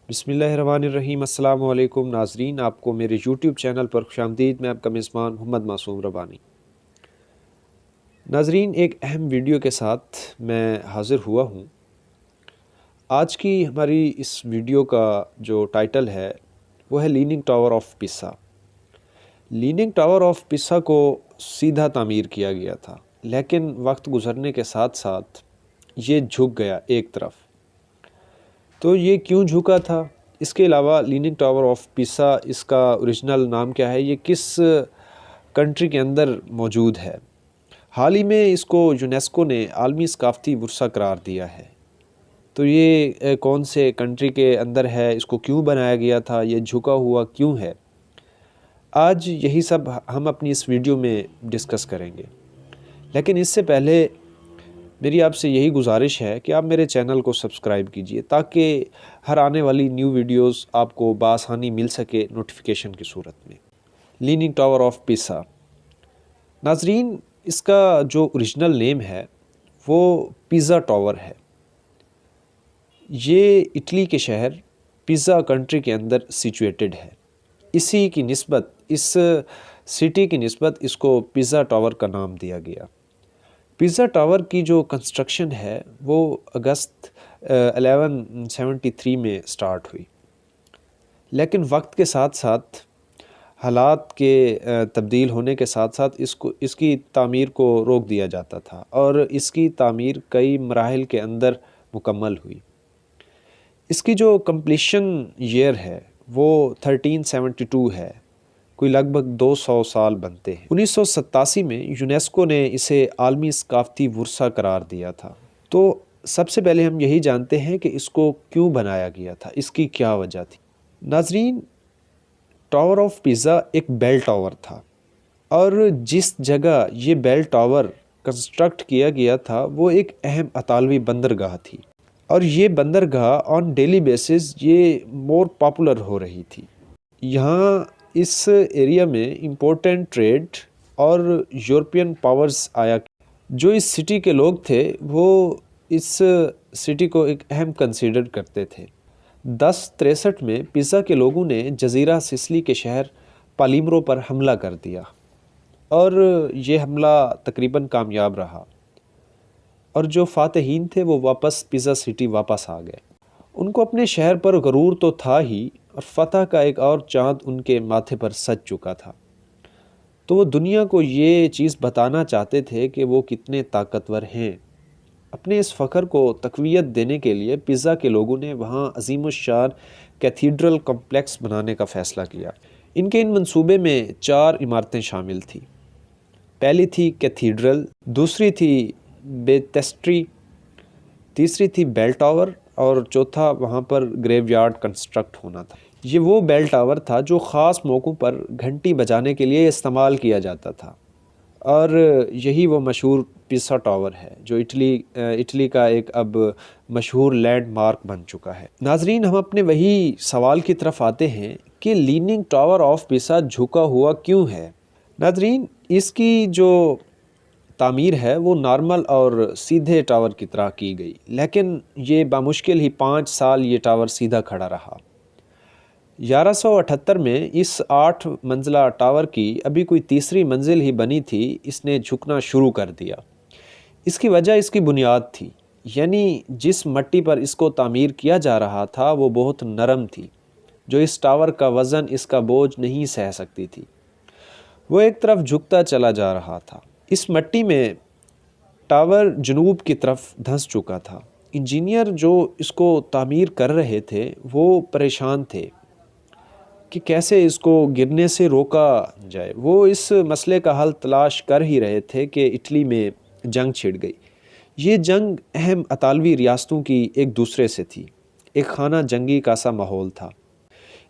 بسم اللہ الرحمن الرحیم۔ السلام علیکم ناظرین، آپ کو میرے یوٹیوب چینل پر خوش آمدید۔ میں آپ کا میزبان محمد معصوم ربانی۔ ناظرین، ایک اہم ویڈیو کے ساتھ میں حاضر ہوا ہوں۔ آج کی ہماری اس ویڈیو کا جو ٹائٹل ہے وہ ہے لیننگ ٹاور آف پیسا۔ لیننگ ٹاور آف پیسا کو سیدھا تعمیر کیا گیا تھا، لیکن وقت گزرنے کے ساتھ ساتھ یہ جھک گیا ایک طرف۔ تو یہ کیوں جھکا تھا؟ اس کے علاوہ لیننگ ٹاور آف پیسا، اس کا اوریجنل نام کیا ہے، یہ کس کنٹری کے اندر موجود ہے؟ حال ہی میں اس کو یونیسکو نے عالمی ثقافتی ورثہ قرار دیا ہے۔ تو یہ کون سے کنٹری کے اندر ہے، اس کو کیوں بنایا گیا تھا، یہ جھکا ہوا کیوں ہے؟ آج یہی سب ہم اپنی اس ویڈیو میں ڈسکس کریں گے، لیکن اس سے پہلے میری آپ سے یہی گزارش ہے کہ آپ میرے چینل کو سبسکرائب کیجئے تاکہ ہر آنے والی نیو ویڈیوز آپ کو بآسانی مل سکے نوٹیفیکیشن کی صورت میں۔ لیننگ ٹاور آف پیسا، ناظرین، اس کا جو اوریجنل نیم ہے وہ پیزا ٹاور ہے۔ یہ اٹلی کے شہر پیزا کنٹری کے اندر سچویٹڈ ہے۔ اسی کی نسبت، اس سٹی کی نسبت اس کو پیزا ٹاور کا نام دیا گیا۔ پیزا ٹاور کی جو کنسٹرکشن ہے وہ اگست 1173 میں سٹارٹ ہوئی، لیکن وقت کے ساتھ ساتھ حالات کے تبدیل ہونے کے ساتھ ساتھ اس کی تعمیر کو روک دیا جاتا تھا، اور اس کی تعمیر کئی مراحل کے اندر مکمل ہوئی۔ اس کی جو کمپلیشن ایئر ہے وہ 1372 ہے، کوئی لگ بھگ 200 سال بنتے ہیں۔ 1987 میں یونیسکو نے اسے عالمی ثقافتی ورثہ قرار دیا تھا۔ تو سب سے پہلے ہم یہی جانتے ہیں کہ اس کو کیوں بنایا گیا تھا، اس کی کیا وجہ تھی۔ ناظرین، ٹاور آف پیزا ایک بیل ٹاور تھا، اور جس جگہ یہ بیل ٹاور کنسٹرکٹ کیا گیا تھا وہ ایک اہم اطالوی بندرگاہ تھی، اور یہ بندرگاہ آن ڈیلی بیسز یہ مور پاپولر ہو رہی تھی۔ یہاں اس ایریا میں امپورٹنٹ ٹریڈ اور یورپین پاورز آیا۔ جو اس سٹی کے لوگ تھے وہ اس سٹی کو ایک اہم کنسیڈر کرتے تھے۔ 1063 میں پیزا کے لوگوں نے جزیرہ سسلی کے شہر پالیمرو پر حملہ کر دیا، اور یہ حملہ تقریباً کامیاب رہا، اور جو فاتحین تھے وہ واپس پیزا سٹی واپس آ گئے۔ ان کو اپنے شہر پر غرور تو تھا ہی، اور فتح کا ایک اور چاند ان کے ماتھے پر سج چکا تھا۔ تو وہ دنیا کو یہ چیز بتانا چاہتے تھے کہ وہ کتنے طاقتور ہیں۔ اپنے اس فخر کو تقویت دینے کے لیے پیزا کے لوگوں نے وہاں عظیم الشان کیتھیڈرل کمپلیکس بنانے کا فیصلہ کیا۔ ان کے ان منصوبے میں 4 عمارتیں شامل تھیں۔ پہلی تھی کیتھیڈرل، دوسری تھی بیتسٹری، تیسری تھی بیل ٹاور، اور چوتھا وہاں پر گریو یارڈ کنسٹرکٹ ہونا تھا۔ یہ وہ بیل ٹاور تھا جو خاص موقعوں پر گھنٹی بجانے کے لیے استعمال کیا جاتا تھا، اور یہی وہ مشہور پیسا ٹاور ہے جو اٹلی کا ایک اب مشہور لینڈ مارک بن چکا ہے۔ ناظرین، ہم اپنے وہی سوال کی طرف آتے ہیں کہ لیننگ ٹاور آف پیسا جھکا ہوا کیوں ہے؟ ناظرین، اس کی جو تعمیر ہے وہ نارمل اور سیدھے ٹاور کی طرح کی گئی، لیکن یہ بامشکل ہی 5 سال یہ ٹاور سیدھا کھڑا رہا۔ 1178 میں اس 8 منزلہ ٹاور کی ابھی کوئی تیسری منزل ہی بنی تھی، اس نے جھکنا شروع کر دیا۔ اس کی وجہ اس کی بنیاد تھی، یعنی جس مٹی پر اس کو تعمیر کیا جا رہا تھا وہ بہت نرم تھی، جو اس ٹاور کا وزن، اس کا بوجھ نہیں سہ سکتی تھی۔ وہ ایک طرف جھکتا چلا جا رہا تھا۔ اس مٹی میں ٹاور جنوب کی طرف دھنس چکا تھا۔ انجینئر جو اس کو تعمیر کر رہے تھے وہ پریشان تھے کہ کیسے اس کو گرنے سے روکا جائے۔ وہ اس مسئلے کا حل تلاش کر ہی رہے تھے کہ اٹلی میں جنگ چھڑ گئی۔ یہ جنگ اہم اطالوی ریاستوں کی ایک دوسرے سے تھی، ایک خانہ جنگی کا سا ماحول تھا۔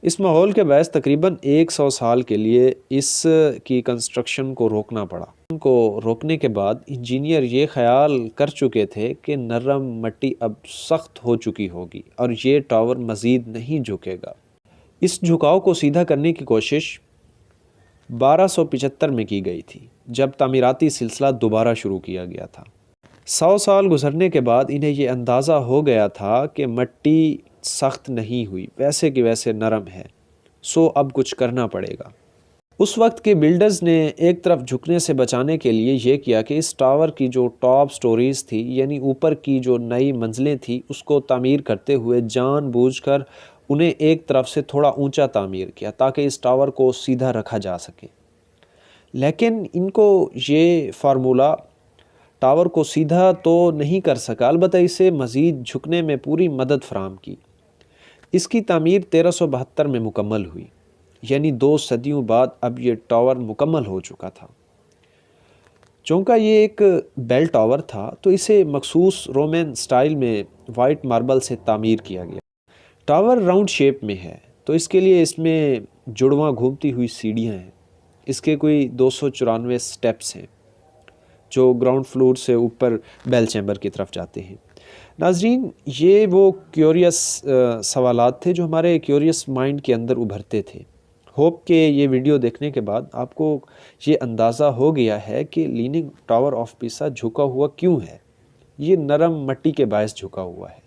اس ماحول کے باعث تقریباً 100 سال کے لیے اس کی کنسٹرکشن کو روکنا پڑا۔ ان کو روکنے کے بعد انجینئر یہ خیال کر چکے تھے کہ نرم مٹی اب سخت ہو چکی ہوگی اور یہ ٹاور مزید نہیں جھکے گا۔ اس جھکاؤ کو سیدھا کرنے کی کوشش 1275 میں کی گئی تھی، جب تعمیراتی سلسلہ دوبارہ شروع کیا گیا تھا۔ 100 سال گزرنے کے بعد انہیں یہ اندازہ ہو گیا تھا کہ مٹی سخت نہیں ہوئی، ویسے کہ ویسے نرم ہے، سو اب کچھ کرنا پڑے گا۔ اس وقت کے بلڈرز نے ایک طرف جھکنے سے بچانے کے لیے یہ کیا کہ اس ٹاور کی جو ٹاپ سٹوریز تھی، یعنی اوپر کی جو نئی منزلیں تھیں، اس کو تعمیر کرتے ہوئے جان بوجھ کر انہیں ایک طرف سے تھوڑا اونچا تعمیر کیا تاکہ اس ٹاور کو سیدھا رکھا جا سکے۔ لیکن ان کو یہ فارمولہ ٹاور کو سیدھا تو نہیں کر سکا، البتہ اسے مزید جھکنے میں پوری مدد فراہم کی۔ اس کی تعمیر 1372 میں مکمل ہوئی، یعنی 2 صدیوں بعد اب یہ ٹاور مکمل ہو چکا تھا۔ چونکہ یہ ایک بیل ٹاور تھا تو اسے مخصوص رومن سٹائل میں وائٹ ماربل سے تعمیر کیا گیا۔ ٹاور راؤنڈ شیپ میں ہے تو اس کے لیے اس میں جڑواں گھومتی ہوئی سیڑھیاں ہیں۔ اس کے کوئی 294 سٹیپس ہیں جو گراؤنڈ فلور سے اوپر بیل چیمبر کی طرف جاتے ہیں۔ ناظرین، یہ وہ کیوریس سوالات تھے جو ہمارے کیوریس مائنڈ کے اندر ابھرتے تھے۔ ہوپ کہ یہ ویڈیو دیکھنے کے بعد آپ کو یہ اندازہ ہو گیا ہے کہ لیننگ ٹاور آف پیسا جھکا ہوا کیوں ہے۔ یہ نرم مٹی کے باعث جھکا ہوا ہے۔